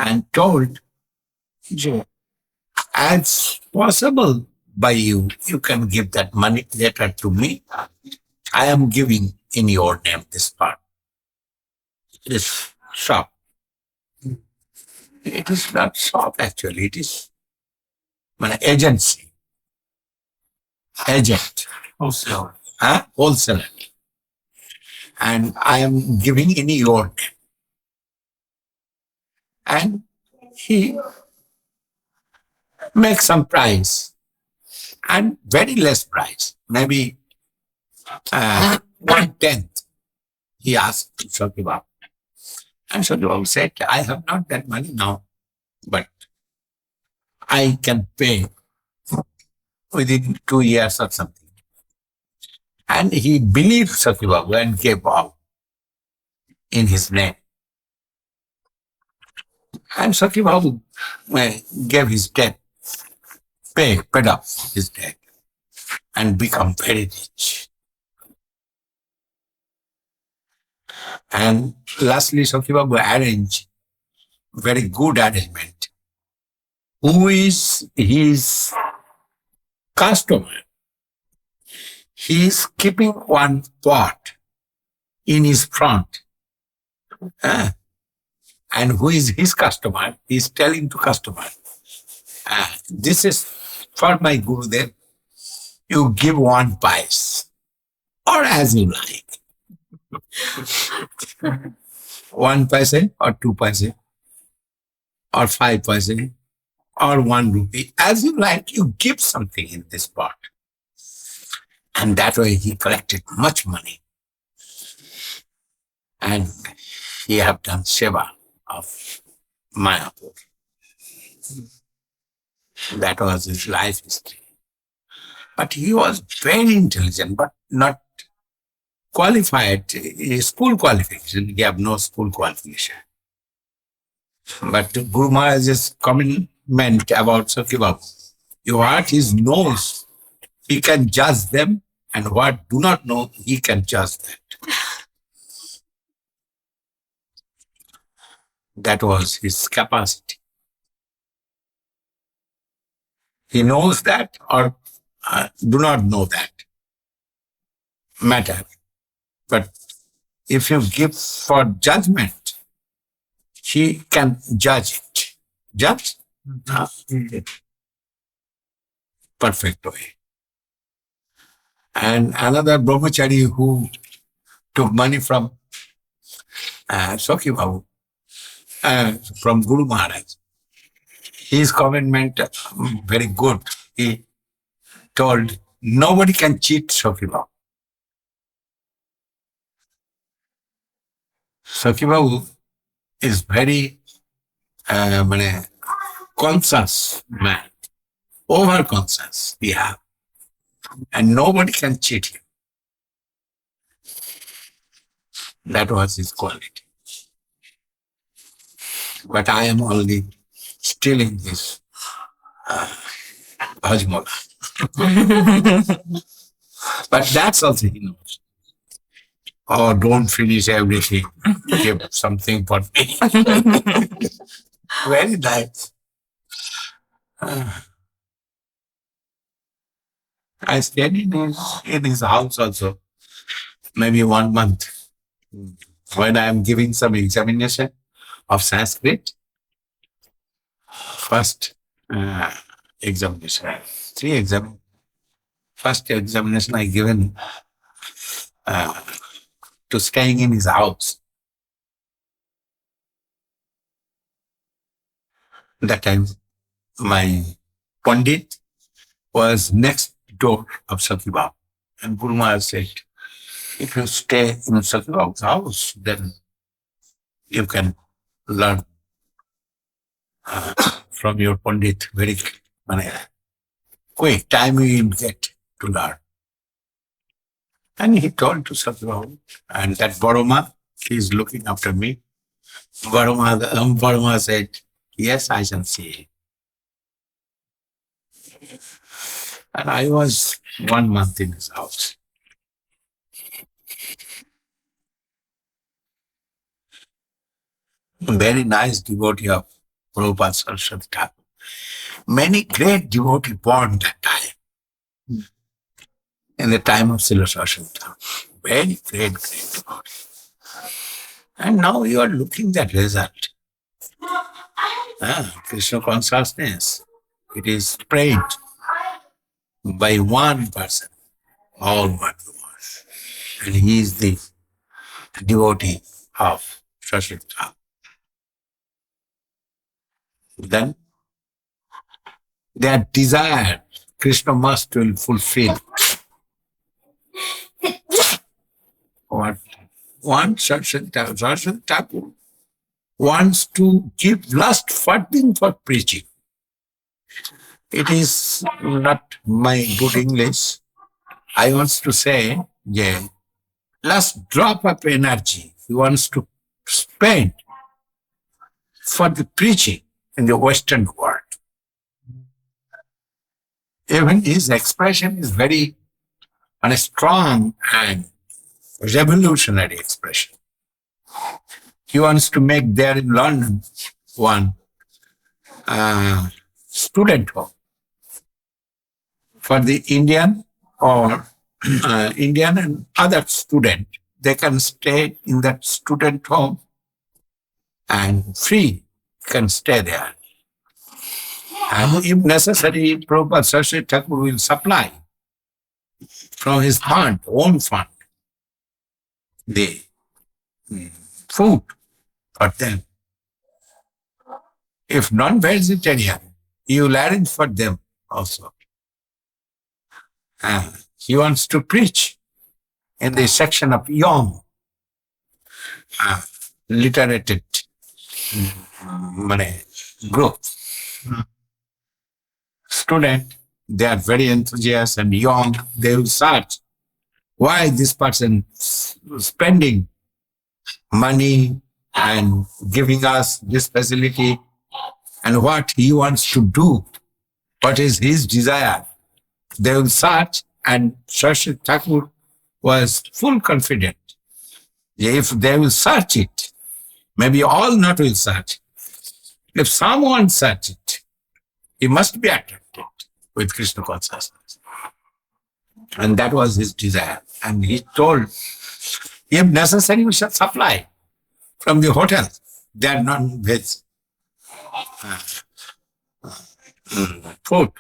and told, as possible by you, you can give that money later to me. I am giving in your name this part, this shop. It is not shop actually, it is an agency, agent, wholesaler. And I am giving in your name. And he makes some price and very less price, maybe 1/10. He asked Shakibab. And Shakibab said, I have not that money now, but I can pay within 2 years or something. And he believed Shakibab and gave out in his name. And Shakibab gave his debt, paid up his debt, and become very rich. And lastly, Shakibab arranged very good arrangement. Who is his customer? He is keeping one pot in his front. And who is his customer? He is telling to customer, this is for my Gurudev. You give 1 pice or as you like. 1 paise or 2 paise or 5 paise or 1 rupee. As you like, you give something in this pot. And that way he collected much money. And he have done seva of Mayapur. That was his life history. But he was very intelligent, but not qualified. School qualification. He have no school qualification. But Guru Maharaj's comment about Sakhibabu, what he knows, he can judge them, and what do not know, he can judge that. That was his capacity. He knows that or do not know that matter. But if you give for judgment, he can judge it. Judge? Perfect way. And another brahmachari who took money from Sakhi Babu, from Guru Maharaj, his comment very good. He told, nobody can cheat Sakhi Babu. Sakhi Babu is very conscious man, over conscious we have, and nobody can cheat him. That was his quality. But I am only stealing his hajmola. But that's also he knows. Oh, don't finish everything. Give something for me. Very nice. I stayed in his house also, maybe 1 month. When I am giving some examination of Sanskrit, first examination, 3 examinations. First examination I given to staying in his house. That time, my Pandit was next door of Sakibab. And Guru Maharaj said, if you stay in Sakibab's house, then you can learn from your Pandit very quick time you will get to learn. And he told to Sakibab, and that Baroma, he is looking after me. Baroma said, yes, I shall see. And I was 1 month in his house. Very nice devotee of Prabhupada Saraswati Thakur. Many great devotees born that time, in the time of Srila Saraswati Thakur. Very great devotees. And now you are looking at the result. Krishna consciousness. It is spread by one person, all what you want. And he is the devotee of Saraswati Thakur. Then their desire, Krishna must will fulfill. What one Saraswati Thakur wants to give last funding for preaching. It is not my good English. I want to say, yeah, last drop of energy he wants to spend for the preaching in the Western world. Even his expression is very strong and revolutionary expression. He wants to make there in London one student home for the Indian or Indian and other student. They can stay in that student home and free can stay there. And if necessary, Prabhupada Saraswati Thakur will supply from his fund, own fund, the food for them. If non-vegetarian, he will arrange for them also. He wants to preach in the section of young, literated group. Student, they are very enthusiastic and young. They will search why this person spending money and giving us this facility and what he wants to do, what is his desire. They will search, and Saraswati Thakur was full confident. If they will search it, maybe all not will search. If someone search it, he must be attracted with Krishna consciousness. And that was his desire. And he told, if necessary, we shall supply from the hotel. They are non-veg food.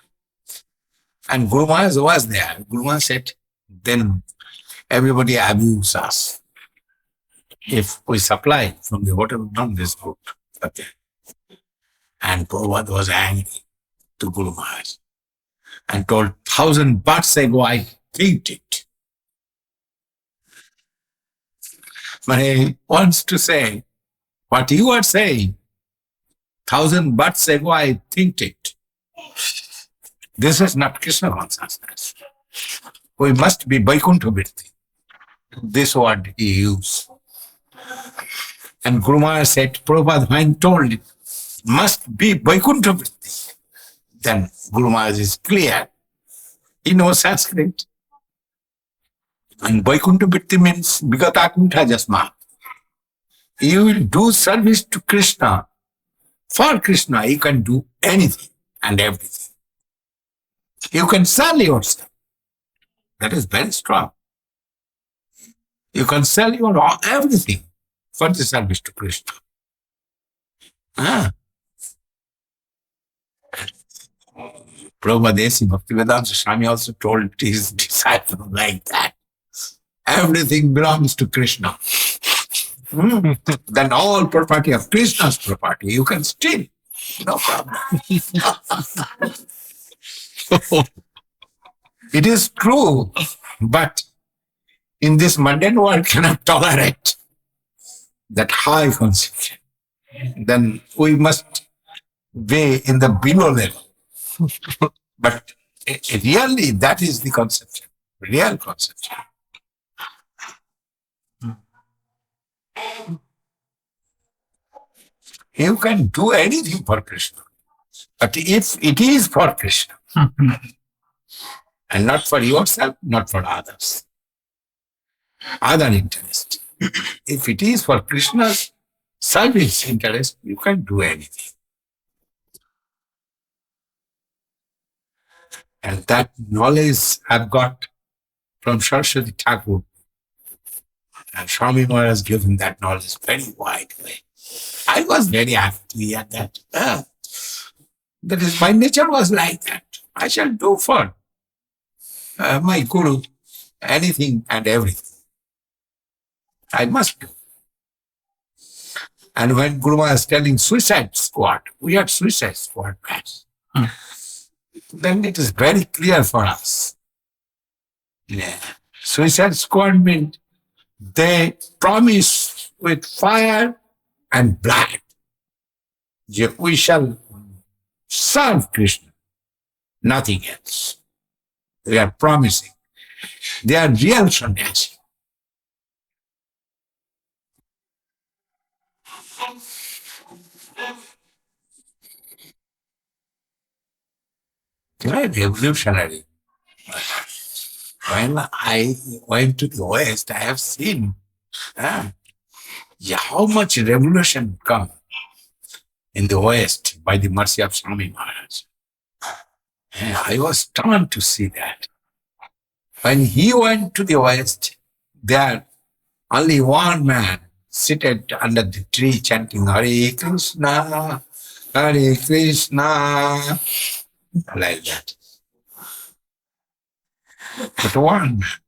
And Guru Maharaj was there. Guru Maharaj said, then everybody abuse us if we supply from the hotel non-veg food. Okay. And Prabhupada was angry to Guru Maharaj and told, 1,000 births ago I thinked it. But he wants to say, what you are saying, 1,000 births ago I thinked it. This is not Krishna consciousness. We must be Vaikuntha Vritti. This word he used. And Guru Maharaj said, Prabhupada, when told it must be Vaikuntha Vritti, then Guru Maharaj is clear. He knows Sanskrit. And Vaikuntha Vritti means Vigatakuntha Jasma. You will do service to Krishna. For Krishna, you can do anything and everything. You can sell yourself. That is very strong. You can sell your everything for the service to Krishna. Prabhupada Desi Bhaktivedanta Swami also told his disciple like that. Everything belongs to Krishna. Then all property of Krishna's property, you can steal. No problem. It is true, but in this mundane world cannot tolerate that high conception. Then we must be in the below level. But really, that is the conception, real conception. You can do anything for Krishna. But if it is for Krishna, and not for yourself, not for others, other interest. If it is for Krishna's service interest, you can do anything. And that knowledge I've got from Saraswati Thakur. And Swami Maharaj has given that knowledge very wide way. I was very happy to hear that. That is, my nature was like that. I shall do for my Guru anything and everything. I must do. And when Guru was telling suicide squad, we had suicide squad class. Then it is very clear for us. Yeah. Suicide squad means they promise with fire and blood. We shall serve Krishna, nothing else. They are promising. They are real sannyasi. They are revolutionary. When I went to the West, I have seen how much revolution come in the West by the mercy of Swami Maharaj. I was stunned to see that. When he went to the West, there only one man seated under the tree chanting Hare Krishna, Hare Krishna, like that. But one man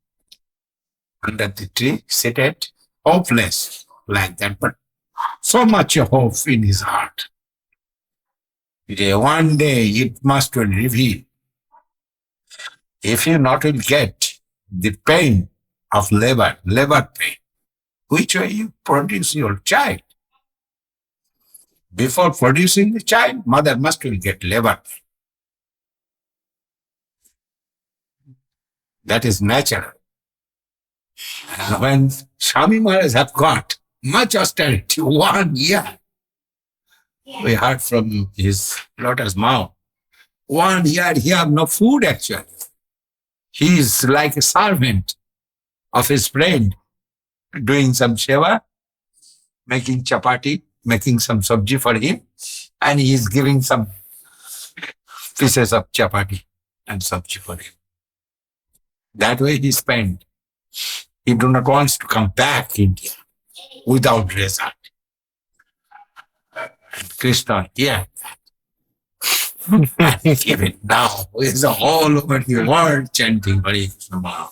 under the tree seated, hopeless, like that, but so much hope in his heart. One day it must will reveal. If you not will get the pain of labor pain, which way you produce your child? Before producing the child, mother must will get labor pain. That is natural. And when Swami Maharaj have got much austerity, 1 year, we heard from his lotus mouth, 1 year he have no food actually. He is like a servant of his friend, doing some seva, making chapati, making some sabji for him, and he is giving some pieces of chapati and sabji for him. That way he spent. He do not want to come back India without result. And Krishna, yeah, and even now is all over the world chanting Hare Krishna.